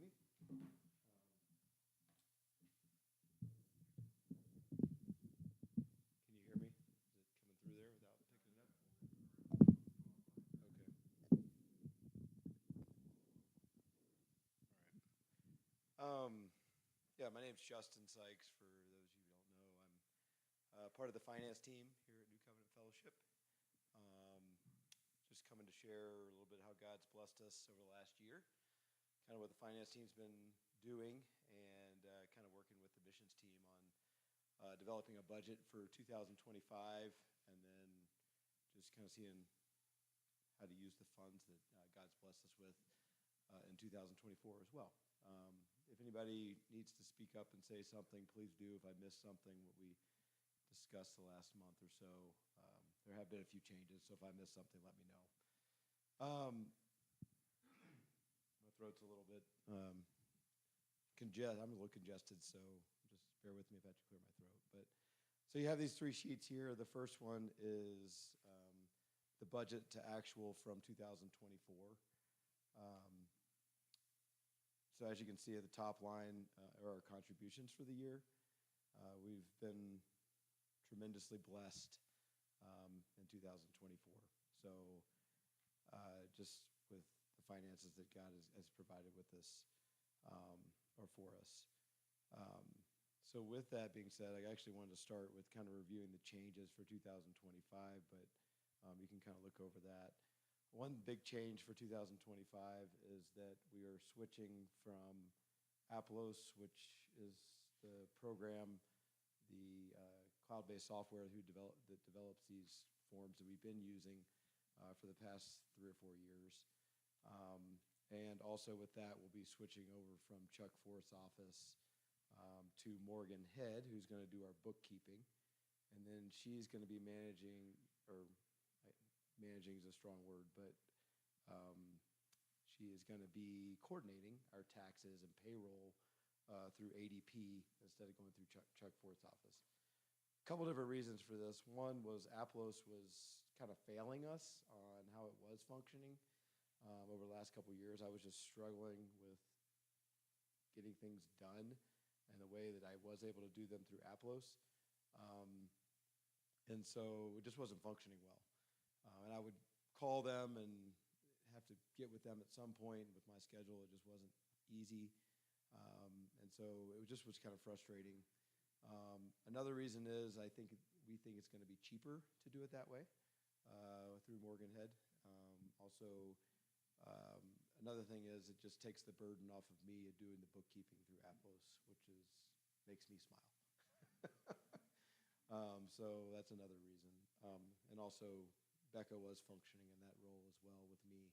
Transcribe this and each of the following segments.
me. Can you hear me? Is it coming through there without picking it up? Okay. All right. Yeah, my name's Justin Sykes. For those of you who don't know, I'm part of the finance team here at New Covenant Fellowship. Just coming to share a little bit how God's blessed us over the last year, kind of what the finance team's been doing, and kind of working with the missions team on developing a budget for 2025, and then just kind of seeing how to use the funds that God's blessed us with in 2024 as well. If anybody needs to speak up and say something, please do. If I missed something, what we discussed the last month or so, there have been a few changes, so if I missed something, let me know. My throat's a little bit I'm a little congested, so just bear with me if I have to clear my throat. But so you have these three sheets here. The first one is the budget to actual from 2024. So as you can see at the top line are our contributions for the year. We've been tremendously blessed in 2024. So just with the finances that God has provided with us or for us. So with that being said, I actually wanted to start with kind of reviewing the changes for 2025, but you can kind of look over that. One big change for 2025 is that we are switching from Aplos, which is the program, the cloud-based software that develops these forms that we've been using for the past 3 or 4 years. And also with that, we'll be switching over from Chuck Forth's office to Morgan Head, who's going to do our bookkeeping. And then she's going to be managing is a strong word, but she is going to be coordinating our taxes and payroll through ADP instead of going through Chuck Forth's office. A couple different reasons for this. One was Aplos was kind of failing us on how it was functioning over the last couple of years. I was just struggling with getting things done in the way that I was able to do them through Aplos. And so it just wasn't functioning well. And I would call them and have to get with them at some point. With my schedule, it just wasn't easy. And so it just was kind of frustrating. Another reason is we think it's going to be cheaper to do it that way through Morgan Head. Also, another thing is it just takes the burden off of me of doing the bookkeeping through Aplos, which makes me smile. So that's another reason. And also, Becca was functioning in that role as well with me.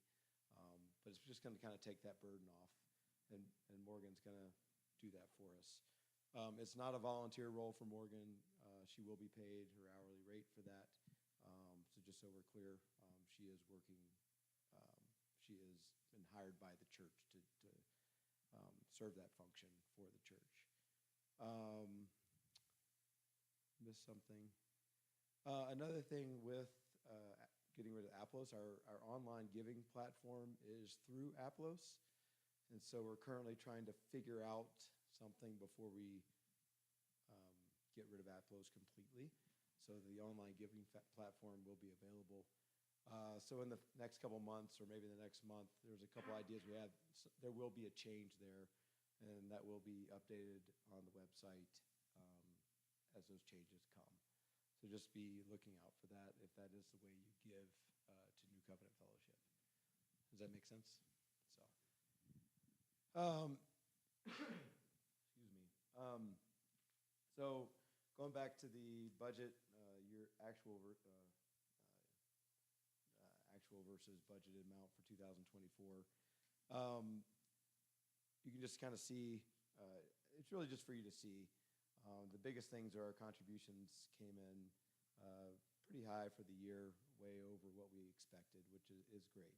But it's just going to kind of take that burden off, and Morgan's going to do that for us. It's not a volunteer role for Morgan. She will be paid her hourly rate for that. So just so we're clear, she is working. She has been hired by the church to serve that function for the church. Missed something. Another thing with getting rid of Aplos, our online giving platform is through Aplos. And so we're currently trying to figure out something before we get rid of Aplos completely. So the online giving platform will be available. So in the next couple months, or maybe the next month, there's a couple ideas we have. There will be a change there, and that will be updated on the website as those changes come. So just be looking out for that if that is the way you give to New Covenant Fellowship. Does that make sense? So, excuse me. So going back to the budget, your actual versus budgeted amount for 2024, you can just kind of see, it's really just for you to see. The biggest things are our contributions came in pretty high for the year, way over what we expected, which is great.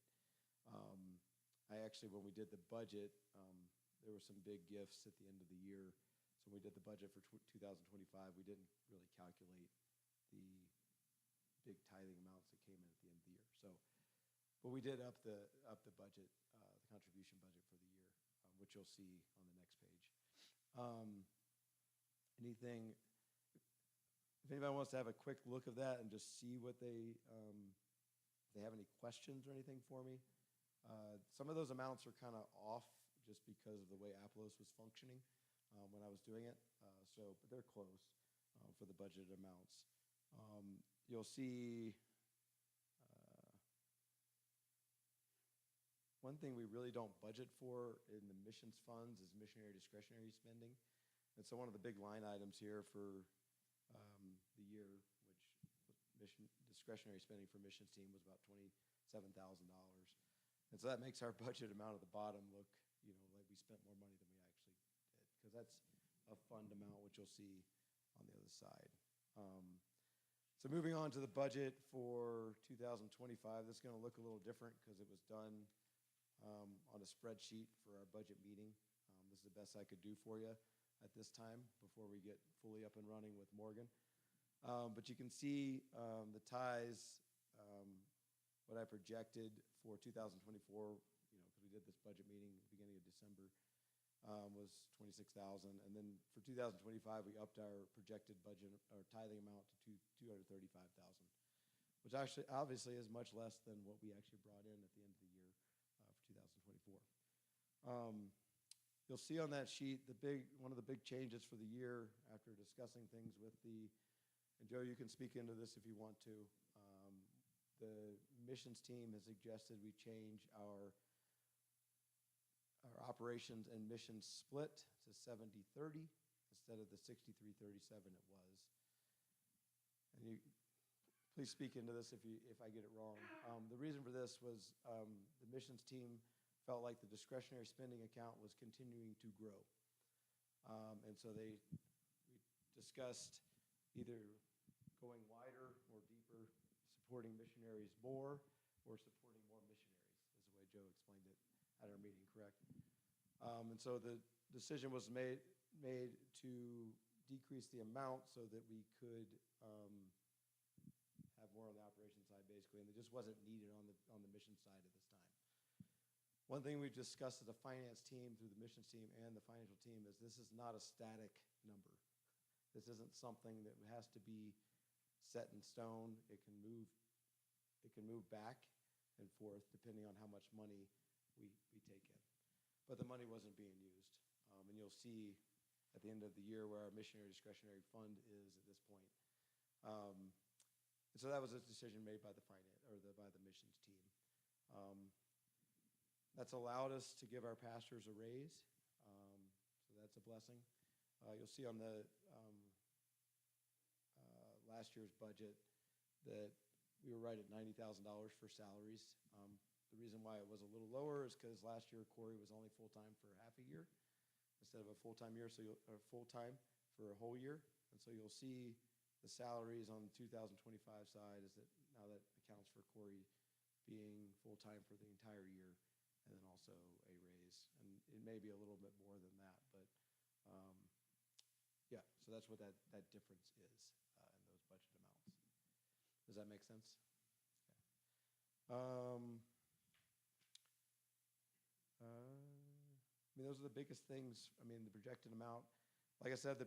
When we did the budget, there were some big gifts at the end of the year. So when we did the budget for 2025, we didn't really calculate the big tithing amounts that came in at the end of the year. So, but we did up the budget, the contribution budget for the year. which you'll see on the next page. Anything, if anybody wants to have a quick look of that and just see what if they have any questions or anything for me. Some of those amounts are kind of off just because of the way Aplos was functioning when I was doing it. But they're close for the budgeted amounts. You'll see one thing we really don't budget for in the missions funds is missionary discretionary spending. And so one of the big line items here for the year, which discretionary spending for missions team was about $27,000. And so that makes our budget amount at the bottom look, like we spent more money than we actually did, because that's a fund amount, which you'll see on the other side. So moving on to the budget for 2025, this is going to look a little different because it was done on a spreadsheet for our budget meeting. This is the best I could do for you at this time before we get fully up and running with Morgan. But you can see the ties, what I projected for 2024, because we did this budget meeting at the beginning of December, was $26,000. And then for 2025, we upped our projected budget or tithing amount to $235,000, which actually obviously is much less than what we actually brought in at the end of the year for 2024. You'll see on that sheet one of the big changes for the year after discussing things with and Joe, you can speak into this if you want to. The missions team has suggested we change our operations and missions split to 70-30 instead of the 63-37 it was. And you please speak into this if I get it wrong. The reason for this was the missions team felt like the discretionary spending account was continuing to grow. And so we discussed either going wider or deeper, supporting missionaries more, or supporting more missionaries, is the way Joe explained it at our meeting, correct? And so the decision was made to decrease the amount so that we could have more on the operations side, basically, and it just wasn't needed on the mission side at this time. One thing we've discussed as a finance team through the missions team and the financial team is this is not a static number. This isn't something that has to be set in stone. It can move back and forth depending on how much money we take in. But the money wasn't being used. And you'll see at the end of the year where our missionary discretionary fund is at this point. And so that was a decision made by the missions team. That's allowed us to give our pastors a raise. So that's a blessing. You'll see on the last year's budget that we were right at $90,000 for salaries. The reason why it was a little lower is because last year Corey was only full-time for half a year instead of a full-time year, or full-time for a whole year. And so you'll see the salaries on the 2025 side is that now that accounts for Corey being full-time for the entire year, and then also a raise. And it may be a little bit more than that, but yeah, so that's what that difference is in those budget amounts. Does that make sense? Okay. Those are the biggest things. The projected amount. Like I said, the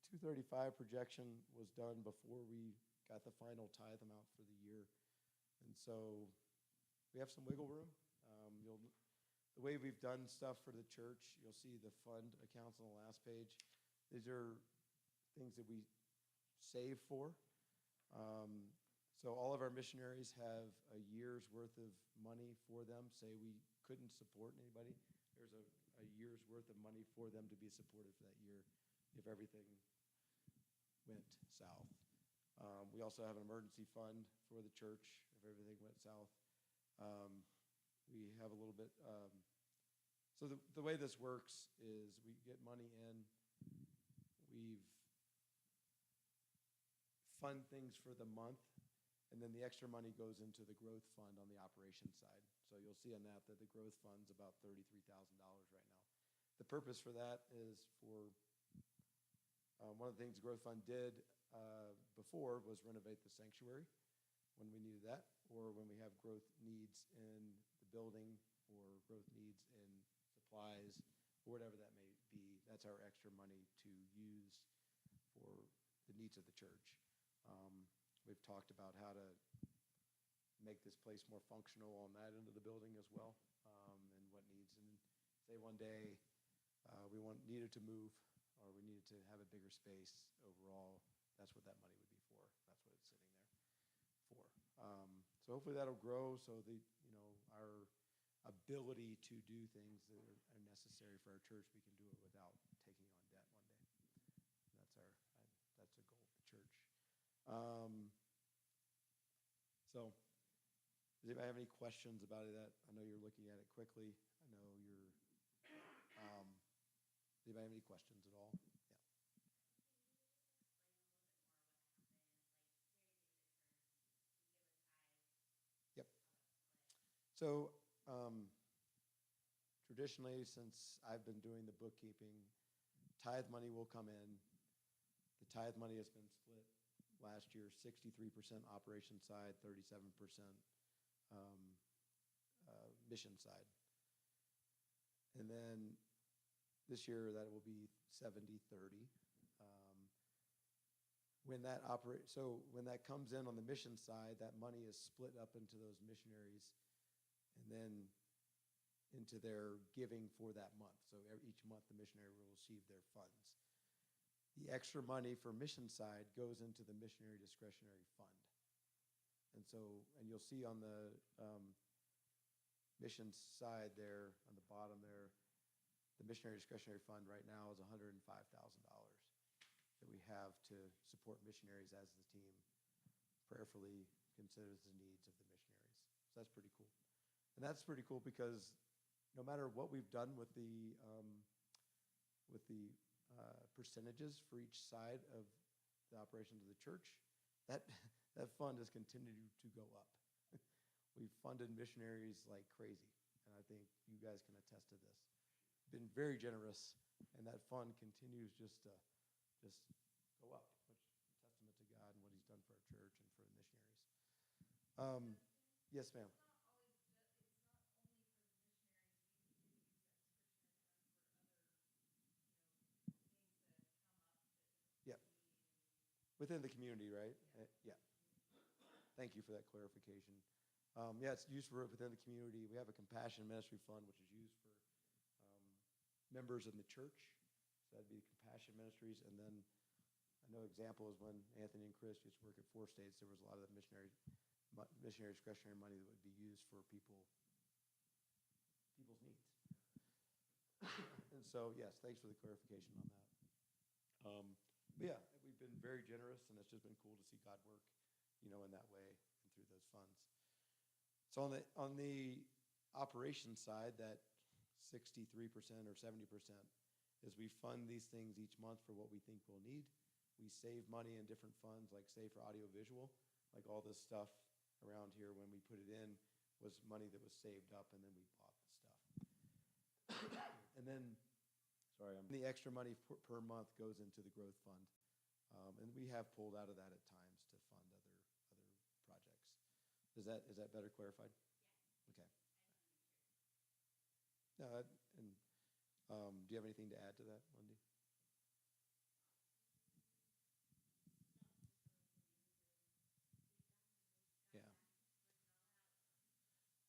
235 projection was done before we got the final tithe amount for the year. And so we have some wiggle room. The way we've done stuff for the church, you'll see the fund accounts on the last page. These are things that we save for. So all of our missionaries have a year's worth of money for them. Say we couldn't support anybody, there's a year's worth of money for them to be supported for that year if everything went south. We also have an emergency fund for the church if everything went south. We have a little bit, so the way this works is we get money in, we've fund things for the month, and then the extra money goes into the growth fund on the operations side. So you'll see on that the growth fund's about $33,000 right now. The purpose for that is for, one of the things the growth fund did before was renovate the sanctuary when we needed that, or when we have growth needs in the building or growth needs in supplies, or whatever that may be. That's our extra money to use for the needs of the church. We've talked about how to make this place more functional on that end of the building as well, and what needs. And say one day needed to move, or we needed to have a bigger space overall, that's what that money would be for. That's what it's sitting there for. So hopefully that'll grow, so our ability to do things that are necessary for our church, we can do it without taking on debt one day. That's a goal of the church. So does anybody have any questions about that? I know you're looking at it quickly. I know you're, does anybody have any questions at all? Yeah. Yep. So traditionally, since I've been doing the bookkeeping, tithe money will come in. The tithe money has been split last year, 63% operation side, 37% mission side. And then this year, that will be 70-30. When that comes in on the mission side, that money is split up into those missionaries and then into their giving for that month. So each month, the missionary will receive their funds. The extra money for mission side goes into the missionary discretionary fund. And you'll see on the mission side there, on the bottom there, the missionary discretionary fund right now is $105,000 that we have to support missionaries as the team prayerfully considers the needs of the missionaries. So that's pretty cool. And that's pretty cool because no matter what we've done with the percentages for each side of the operations of the church, that fund has continued to go up. We've funded missionaries like crazy, and I think you guys can attest to this. Been very generous, and that fund continues just to go up, which is a testament to God and what he's done for our church and for the missionaries. Yes, ma'am. Yeah. Within the community, right? Yeah. Thank you for that clarification. Yeah, it's used for within the community. We have a compassion ministry fund, which is used for members in the church. So that'd be compassion ministries. And then I know example is when Anthony and Chris used to work at 4 states, there was a lot of the missionary discretionary money that would be used for people's needs. And so, yes, thanks for the clarification on that. But yeah, we've been very generous, and it's just been cool to see God work, in that way and through those funds. So on the operations side, that 63% or 70% is we fund these things each month for what we think we'll need. We save money in different funds, like say for audiovisual, like all this stuff around here when we put it in was money that was saved up, and then we bought the stuff. And then, the extra money per month goes into the growth fund. And we have pulled out of that at times to fund other projects. Is that better clarified? Yeah. Okay. No, do you have anything to add to that, Wendy? Yeah.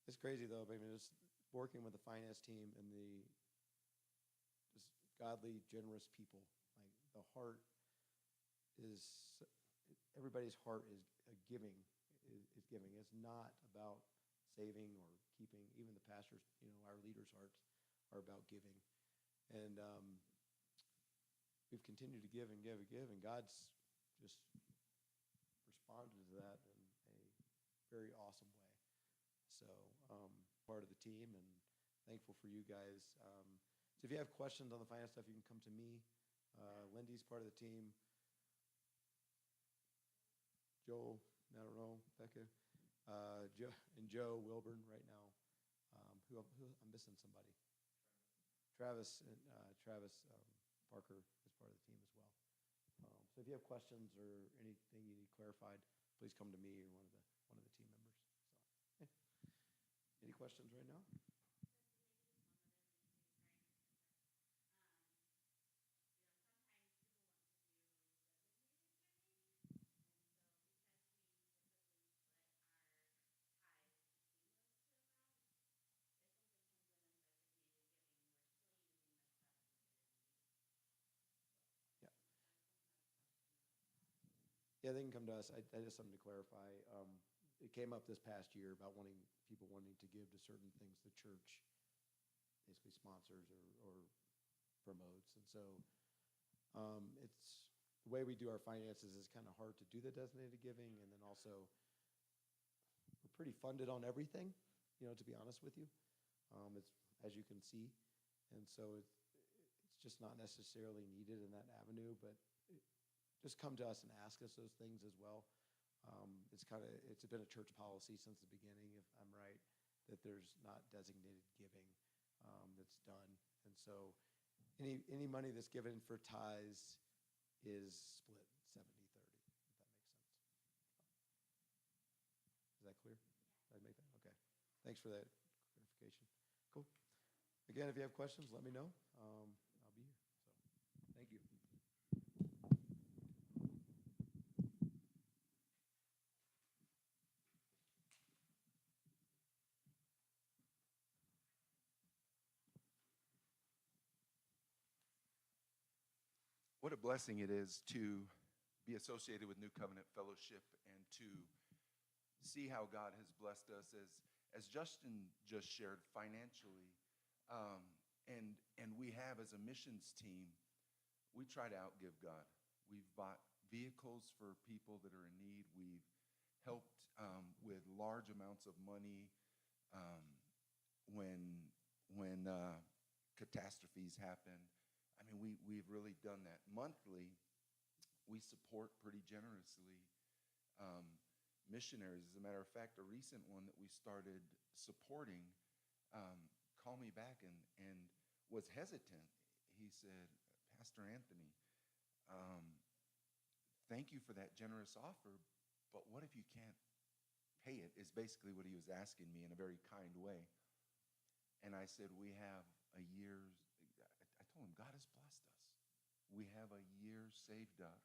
It's crazy though. I mean, just working with the finance team and the just godly, generous people. Like the heart is, everybody's heart is giving. Is giving. It's not about saving or keeping. Even the pastors, our leaders' hearts are about giving. And we've continued to give and give and give, and God's just responded to that in a very awesome way. So part of the team, and thankful for you guys. So if you have questions on the finance stuff, you can come to me. Lindy's part of the team. Joel, I don't know, Becca, Joe Wilburn right now. Who I'm missing somebody. Travis Parker is part of the team as well. So if you have questions or anything you need clarified, please come to me or one of the team members. So, any questions right now? Yeah, they can come to us. I just something to clarify. It came up this past year about people wanting to give to certain things the church basically sponsors or promotes. And so it's the way we do our finances is kind of hard to do the designated giving. And then also we're pretty funded on everything, to be honest with you. It's, as you can see. And so it's just not necessarily needed in that avenue, but just come to us and ask us those things as well. It's been a church policy since the beginning, if I'm right, that there's not designated giving that's done. And so any money that's given for tithes is split 70-30, if that makes sense. Is that clear? Did I make that? Okay. Thanks for that clarification. Cool. Again, if you have questions, let me know. I'll be here. So, thank you. What a blessing it is to be associated with New Covenant Fellowship and to see how God has blessed us as Justin just shared financially. And we have as a missions team, we try to outgive God. We've bought vehicles for people that are in need. We've helped with large amounts of money when catastrophes happen. I mean, we've really done that. Monthly, we support pretty generously missionaries. As a matter of fact, a recent one that we started supporting called me back and was hesitant. He said, Pastor Anthony, thank you for that generous offer, but what if you can't pay it, is basically what he was asking me in a very kind way. And I said, we have a year's, I told him, God has blessed us. We have a year saved up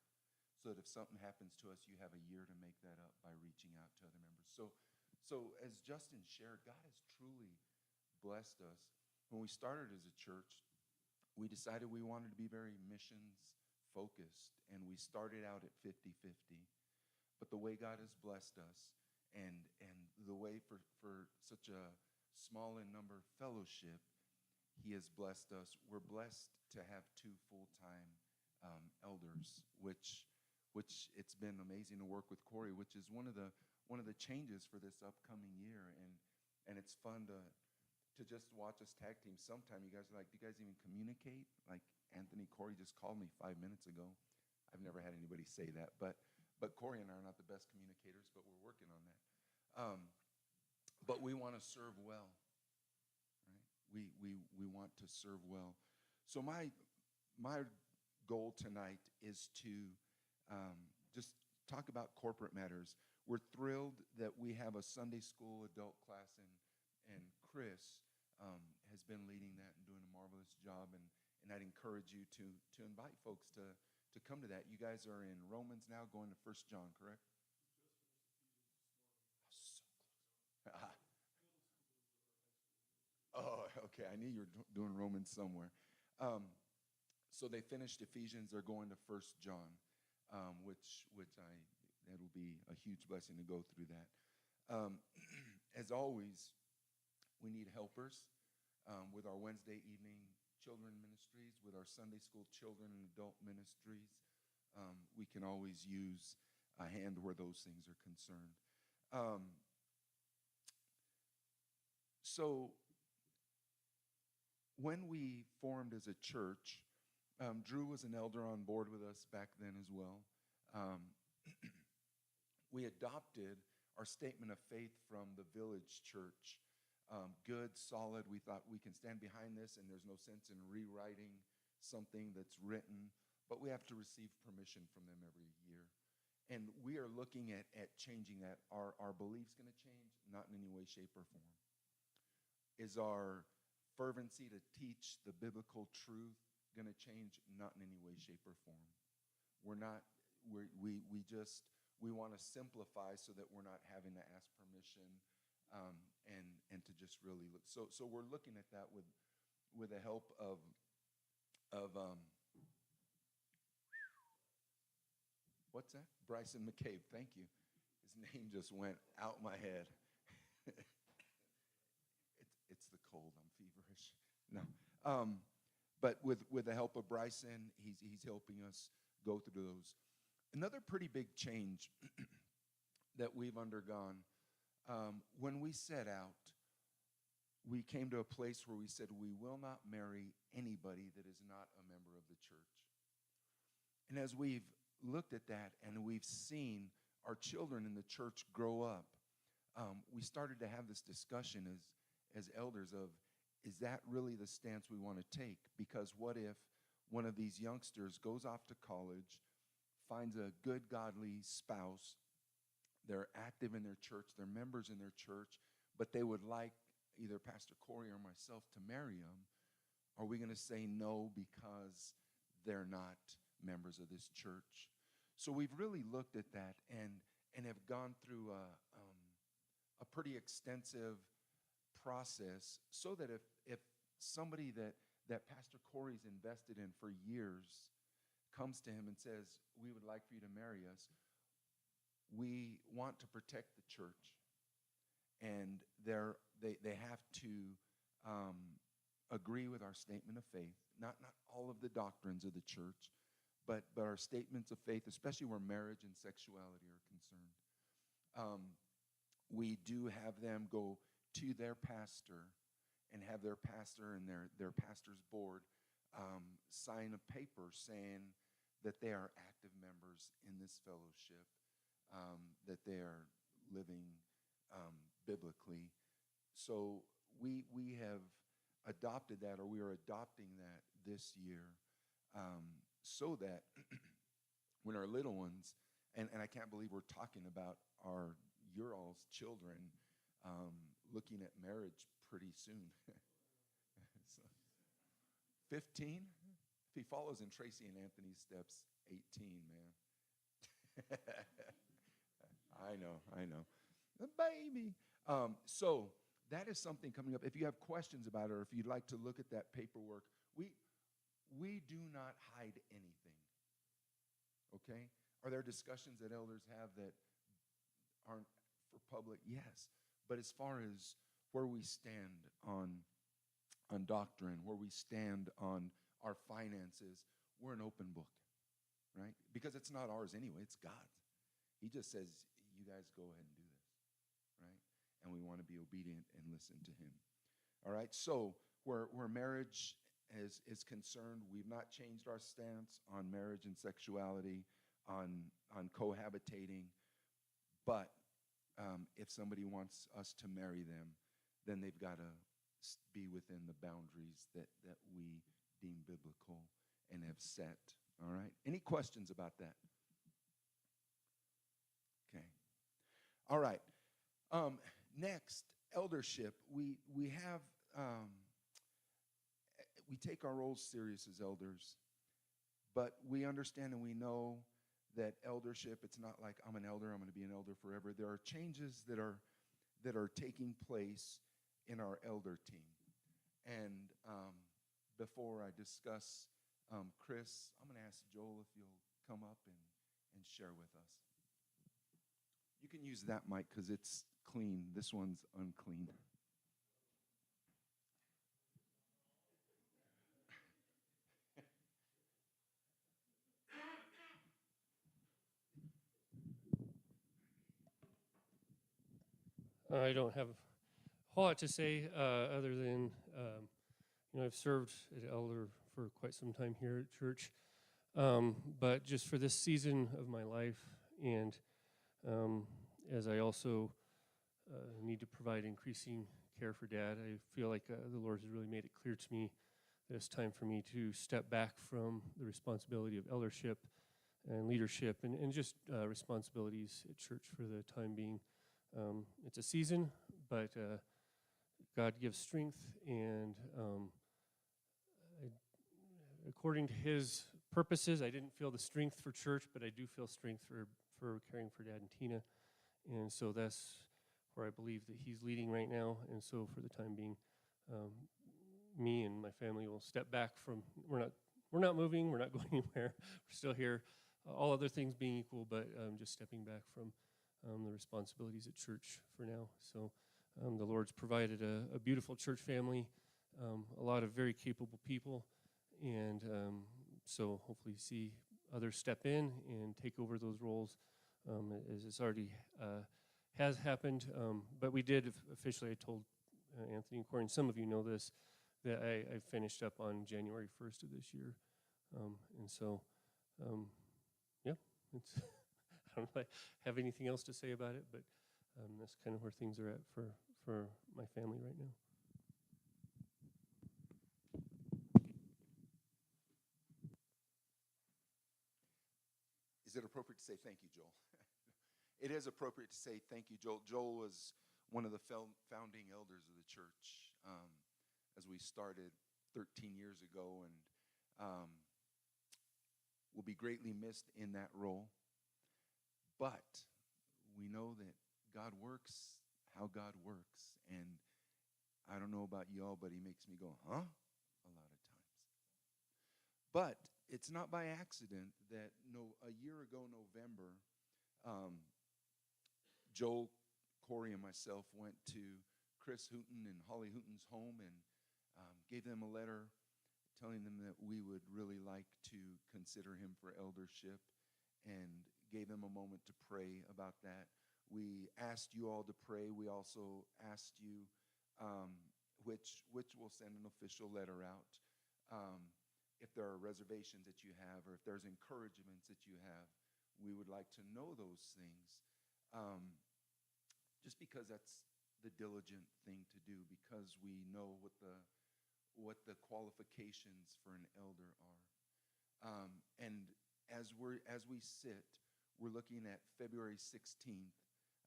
so that if something happens to us, you have a year to make that up by reaching out to other members. So as Justin shared, God has truly blessed us. When we started as a church, we decided we wanted to be very missions focused, and we started out at 50-50. But the way God has blessed us and the way for such a small in number fellowship, he has blessed us. We're blessed to have 2 full-time elders, which it's been amazing to work with Corey, which is one of the changes for this upcoming year. And it's fun to just watch us tag team. Sometime you guys are like, do you guys even communicate? Like Anthony, Corey just called me 5 minutes ago. I've never had anybody say that, but Corey and I are not the best communicators, but we're working on that. But we want to serve well, right? We want to serve well. So my goal tonight is to just talk about corporate matters. We're thrilled that we have a Sunday school adult class, and Chris has been leading that and doing a marvelous job. And I'd encourage you to invite folks to come to that. You guys are in Romans now, going to 1 John, correct? So close. Oh, okay. I knew you were doing Romans somewhere. So they finished Ephesians. They're going to 1 John, which that'll be a huge blessing to go through that. As always, we need helpers with our Wednesday evening children ministries, with our Sunday school children and adult ministries. We can always use a hand where those things are concerned. So when we formed as a church, Drew was an elder on board with us back then as well. We adopted our statement of faith from the Village Church. Good, solid. We thought we can stand behind this, and there's no sense in rewriting something that's written, but we have to receive permission from them every year. And we are looking at changing that. Are our beliefs going to change? Not in any way, shape, or form. Is our fervency to teach the biblical truth going to change? Not in any way, shape, or form. We want to simplify so that we're not having to ask permission and to just really look. So we're looking at that with the help of What's that? Bryson McCabe. Thank you. His name just went out my head. It's the cold. I'm feverish. No. But with the help of Bryson, he's helping us go through those. Another pretty big change that we've undergone, when we set out, we came to a place where we said we will not marry anybody that is not a member of the church. And as we've looked at that and we've seen our children in the church grow up, we started to have this discussion as elders of, is that really the stance we want to take? Because what if one of these youngsters goes off to college, finds a good, godly spouse, they're active in their church, they're members in their church, but they would like either Pastor Corey or myself to marry them? Are we going to say no because they're not members of this church? So we've really looked at that and have gone through a pretty extensive process so that if somebody that Pastor Corey's invested in for years comes to him and says, we would like for you to marry us, we want to protect the church. And they have to agree with our statement of faith, not all of the doctrines of the church, but our statements of faith, especially where marriage and sexuality are concerned. We do have them go to their pastor and have their pastor and their pastor's board sign a paper saying that they are active members in this fellowship, that they are living biblically. So we have adopted that, or we are adopting that this year, so that when our little ones, and I can't believe we're talking about your all's children looking at marriage pretty soon. So, 15? If he follows in Tracy and Anthony's steps, 18, man. I know. The baby. So that is something coming up. If you have questions about it, or if you'd like to look at that paperwork, we do not hide anything. Okay? Are there discussions that elders have that aren't for public? Yes. But as far as where we stand on doctrine, where we stand on our finances, we're an open book, right? Because it's not ours anyway, it's God's. He just says, you guys go ahead and do this, right? And we want to be obedient and listen to him. All right, so where marriage is concerned, we've not changed our stance on marriage and sexuality, on cohabitating. But if somebody wants us to marry them, then they've got to be within the boundaries that we deem biblical and have set. All right? Any questions about that? Okay. All right. Next, eldership. We have we take our roles serious as elders, but we understand and we know that eldership, it's not like I'm an elder, I'm going to be an elder forever. There are changes that are taking place in our elder team. And before I discuss Chris, I'm going to ask Joel if you'll come up and share with us. You can use that mic because it's clean. This one's unclean. I don't have a whole lot to say other than, I've served as elder for quite some time here at church. But just for this season of my life, and as I also need to provide increasing care for Dad, I feel like the Lord has really made it clear to me that it's time for me to step back from the responsibility of eldership and leadership and just responsibilities at church for the time being. It's a season, but God gives strength, and according to his purposes, I didn't feel the strength for church, but I do feel strength for caring for Dad and Tina. And so that's where I believe that he's leading right now. And so for the time being, me and my family will step back from, we're not moving, we're not going anywhere. We're still here all other things being equal, but just stepping back from the responsibilities at church for now. So the Lord's provided a beautiful church family, a lot of very capable people, and so hopefully see others step in and take over those roles, as it's already has happened. But we did officially, I told Anthony and Corey, and some of you know this, that I finished up on January 1st of this year. And so, yeah, it's I don't know if I have anything else to say about it, but that's kind of where things are at for my family right now. Is it appropriate to say thank you, Joel? It is appropriate to say thank you, Joel. Joel was one of the founding elders of the church as we started 13 years ago, and will be greatly missed in that role. But we know that God works how God works, and I don't know about y'all, but he makes me go, huh? A lot of times. But it's not by accident that a year ago, November, Joel, Corey, and myself went to Chris Hooten and Holly Hooten's home and gave them a letter telling them that we would really like to consider him for eldership, and gave them a moment to pray about that. We asked you all to pray. We also asked you, which we'll send an official letter out, if there are reservations that you have, or if there's encouragements that you have, we would like to know those things. Just because that's the diligent thing to do, because we know what the qualifications for an elder are. And as we sit, we're looking at February 16th.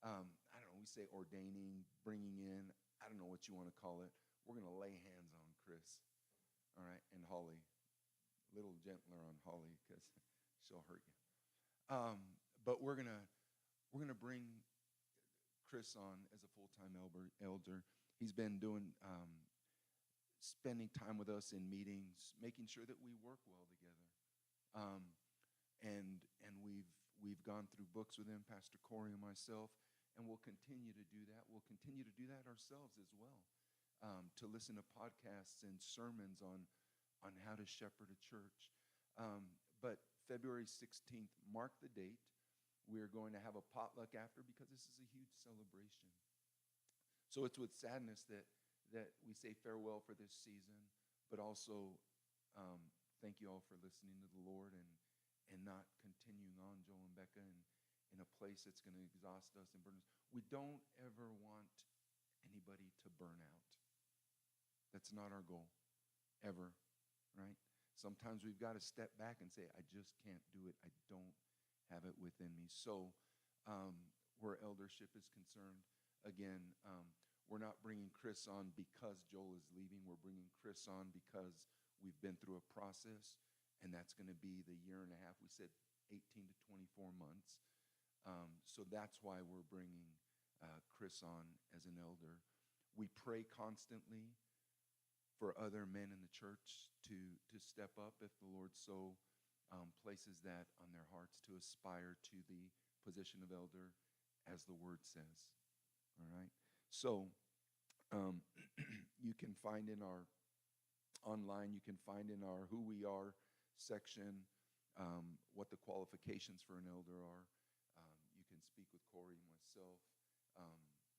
I don't know, we say ordaining, bringing in, I don't know what you want to call it. We're going to lay hands on Chris, all right, and Holly. A little gentler on Holly because she'll hurt you. But we're gonna bring Chris on as a full-time elder. He's been doing spending time with us in meetings, making sure that we work well together. And we've gone through books with him, Pastor Corey and myself, and we'll continue to do that. We'll continue to do that ourselves as well, to listen to podcasts and sermons on how to shepherd a church. But February 16th, mark the date. We are going to have a potluck after, because this is a huge celebration. So it's with sadness that we say farewell for this season, but also thank you all for listening to the Lord and not continuing on, Joel and Becca, in a place that's going to exhaust us and burn us. We don't ever want anybody to burn out. That's not our goal, ever, right? Sometimes we've got to step back and say, I just can't do it. I don't have it within me. So where eldership is concerned, again, we're not bringing Chris on because Joel is leaving. We're bringing Chris on because we've been through a process, and that's going to be the year and a half. We said 18 to 24 months. So that's why we're bringing Chris on as an elder. We pray constantly for other men in the church to step up if the Lord so places that on their hearts, to aspire to the position of elder, as the word says. All right? So you can find in our online, you can find in our Who We Are section what the qualifications for an elder are. You can speak with Corey and myself.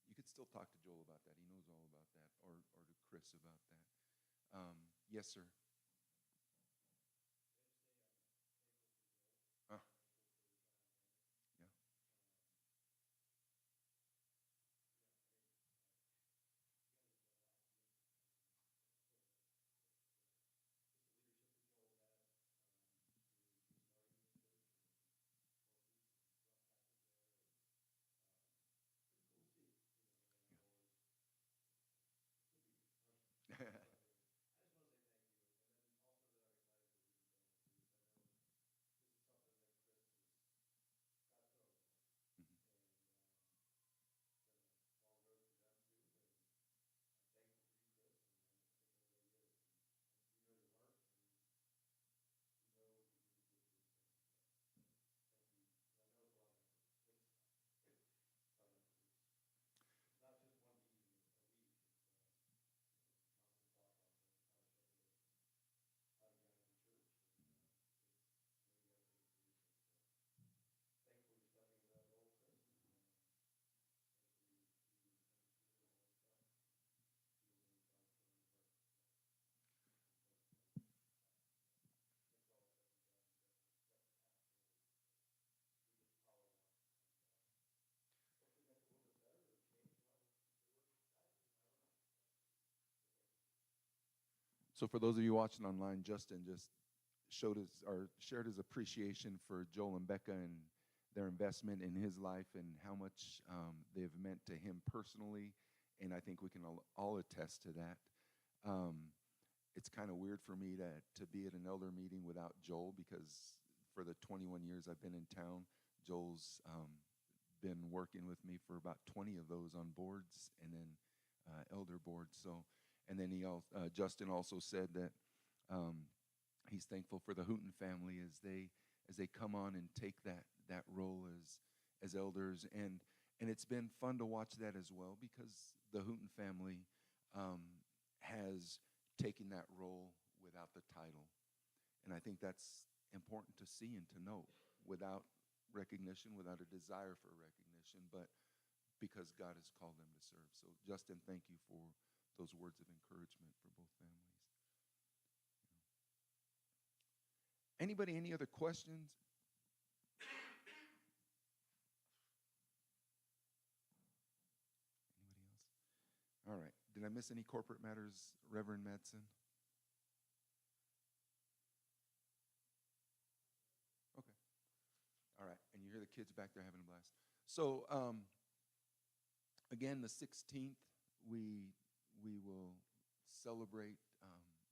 You could still talk to Joel about that. He knows all about that, or to Chris about that. Yes, sir. Yeah. So for those of you watching online, Justin just shared his appreciation for Joel and Becca and their investment in his life and how much they've meant to him personally, and I think we can all attest to that. It's kind of weird for me to be at an elder meeting without Joel, because for the 21 years I've been in town, Joel's been working with me for about 20 of those on boards and then elder boards. So, and then Justin also said that he's thankful for the Hooten family as they come on and take that role as elders, and it's been fun to watch that as well, because the Hooten family has taken that role without the title, and I think that's important to see and to know, without recognition, without a desire for recognition, but because God has called them to serve. So Justin, thank you for those words of encouragement for both families. Anybody, any other questions? Anybody else? All right. Did I miss any corporate matters, Reverend Madsen? Okay. All right. And you hear the kids back there having a blast. So, again, the 16th, we will celebrate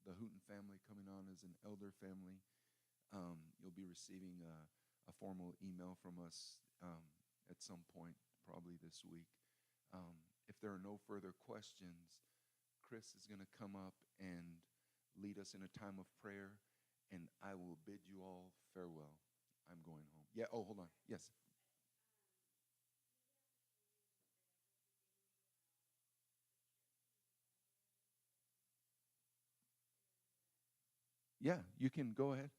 the Hooten family coming on as an elder family. You'll be receiving a formal email from us at some point, probably this week. If there are no further questions, Chris is going to come up and lead us in a time of prayer, and I will bid you all farewell. I'm going home. Yeah, oh, hold on. Yes. Yeah, you can go ahead.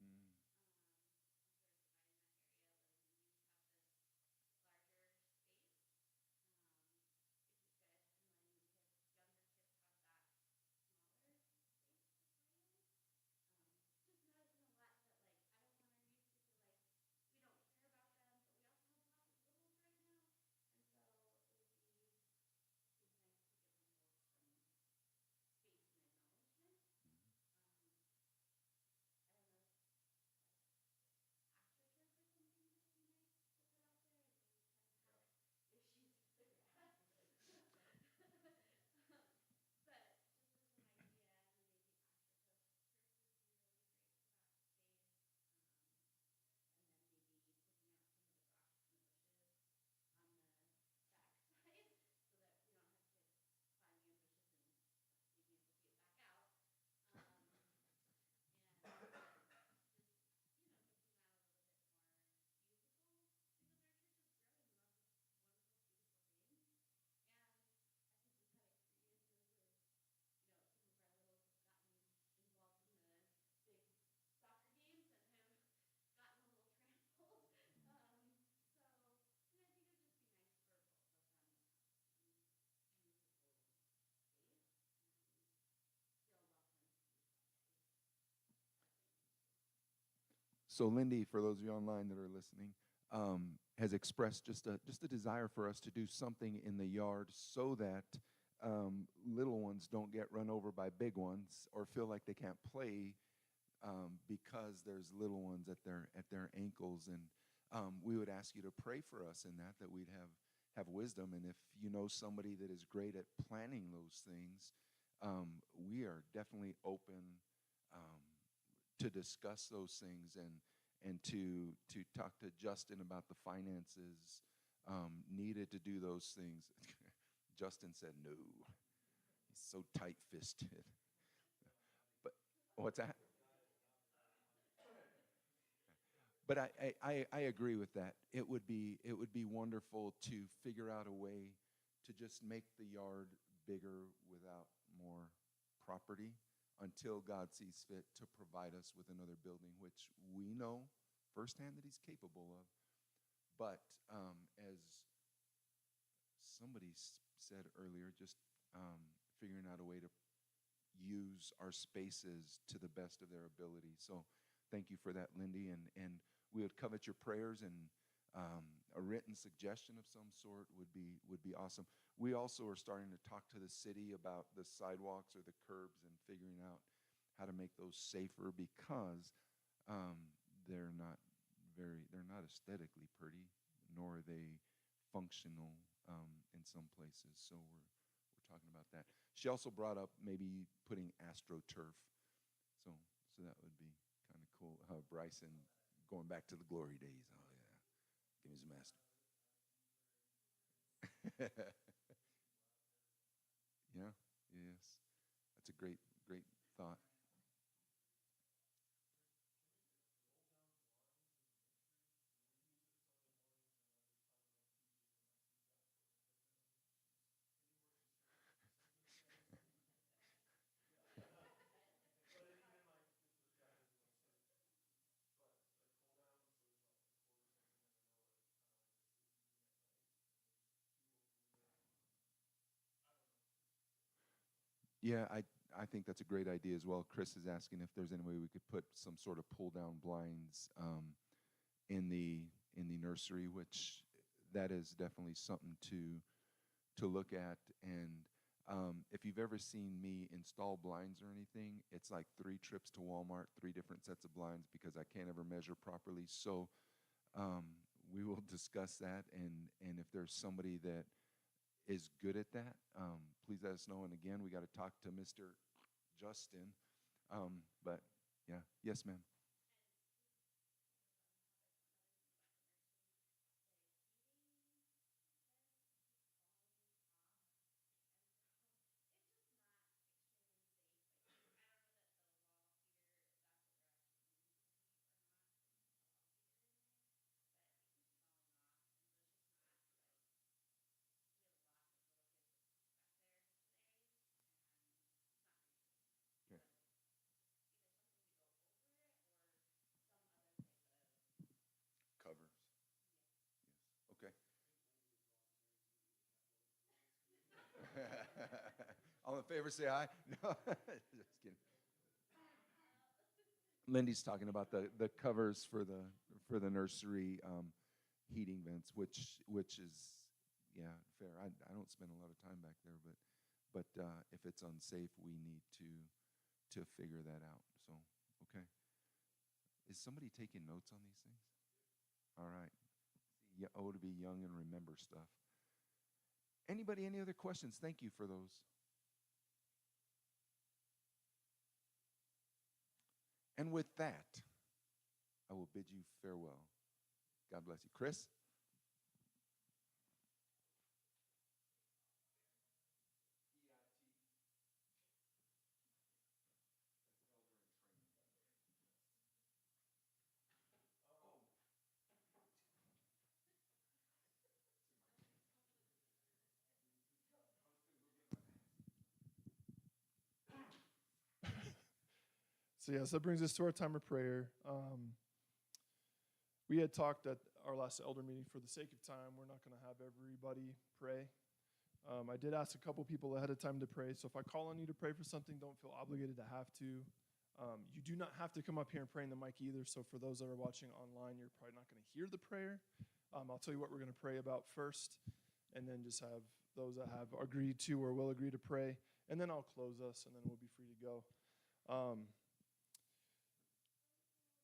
Mm. So Lindy, for those of you online that are listening, has expressed just a desire for us to do something in the yard so that little ones don't get run over by big ones or feel like they can't play because there's little ones at their ankles. And we would ask you to pray for us in that we'd have wisdom. And if you know somebody that is great at planning those things, we are definitely open to discuss those things and to talk to Justin about the finances needed to do those things. Justin said no. He's so tight-fisted. But what's that? But I agree with that. It would be wonderful to figure out a way to just make the yard bigger without more property until God sees fit to provide us with another building, which we know firsthand that he's capable of. But as somebody said earlier, just figuring out a way to use our spaces to the best of their ability. So thank you for that, Lindy. And we would covet your prayers, and a written suggestion of some sort would be awesome. We also are starting to talk to the city about the sidewalks or the curbs and figuring out how to make those safer, because they're not aesthetically pretty, nor are they functional in some places. So we're talking about that. She also brought up maybe putting AstroTurf. So that would be kind of cool. Bryson going back to the glory days. Oh yeah, give me some Astro. Yeah, yes, that's a great thought. Yeah, I think that's a great idea as well. Chris is asking if there's any way we could put some sort of pull down blinds in the nursery, which that is definitely something to look at. And if you've ever seen me install blinds or anything, it's like 3 trips to Walmart, 3 different sets of blinds, because I can't ever measure properly. So we will discuss that, and if there's somebody that is good at that, please let us know. And again, we got to talk to Mr. Justin. But yeah, yes, ma'am. Okay. Covers. Yes. Okay. All in favor, say aye. No, just kidding. Lindy's talking about the covers for the nursery heating vents, which is, yeah, fair. I don't spend a lot of time back there, but if it's unsafe, we need to figure that out. So okay, is somebody taking notes on these things? All right. Yeah, oh, to be young and remember stuff. Anybody, any other questions? Thank you for those. And with that, I will bid you farewell. God bless you. Chris? So yes, that brings us to our time of prayer. We had talked at our last elder meeting, for the sake of time, we're not going to have everybody pray. I did ask a couple people ahead of time to pray, so if I call on you to pray for something, don't feel obligated to have to. You do not have to come up here and pray in the mic either, so for those that are watching online, you're probably not going to hear the prayer. I'll tell you what we're going to pray about first, and then just have those that have agreed to or will agree to pray, and then I'll close us, and then we'll be free to go.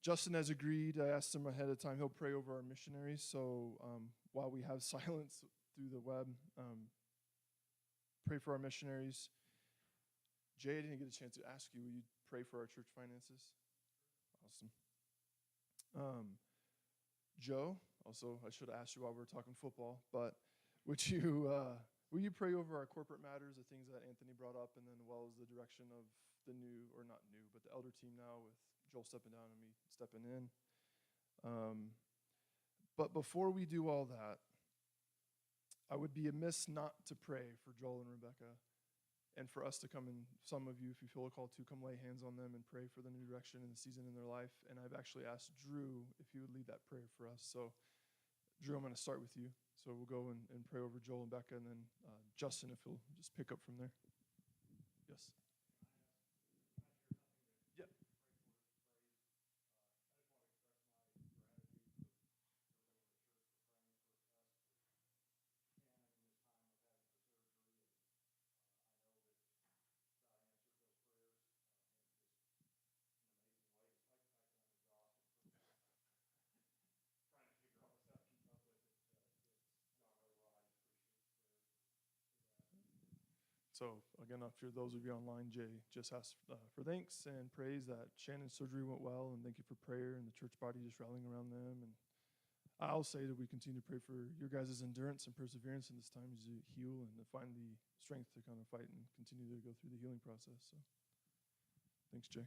Justin has agreed. I asked him ahead of time. He'll pray over our missionaries. So while we have silence through the web, pray for our missionaries. Jay, I didn't get a chance to ask you. Will you pray for our church finances? Awesome. Joe, also, I should have asked you while we were talking football, but will you pray over our corporate matters, the things that Anthony brought up, and then as well as the direction of the new, or not new, but the elder team now with Joel stepping down and me stepping in. But before we do all that, I would be amiss not to pray for Joel and Rebecca and for us to come in, some of you, if you feel a call to, come lay hands on them and pray for the new direction and the season in their life. And I've actually asked Drew if he would lead that prayer for us. So, Drew, I'm going to start with you. So we'll go and pray over Joel and Becca, and then Justin, if he'll just pick up from there. Yes. Yeah. So again, for those of you online, Jay just asked for thanks and praise that Shannon's surgery went well, and thank you for prayer and the church body just rallying around them. And I'll say that we continue to pray for your guys' endurance and perseverance in this time as you heal and to find the strength to kind of fight and continue to go through the healing process. So thanks, Jay.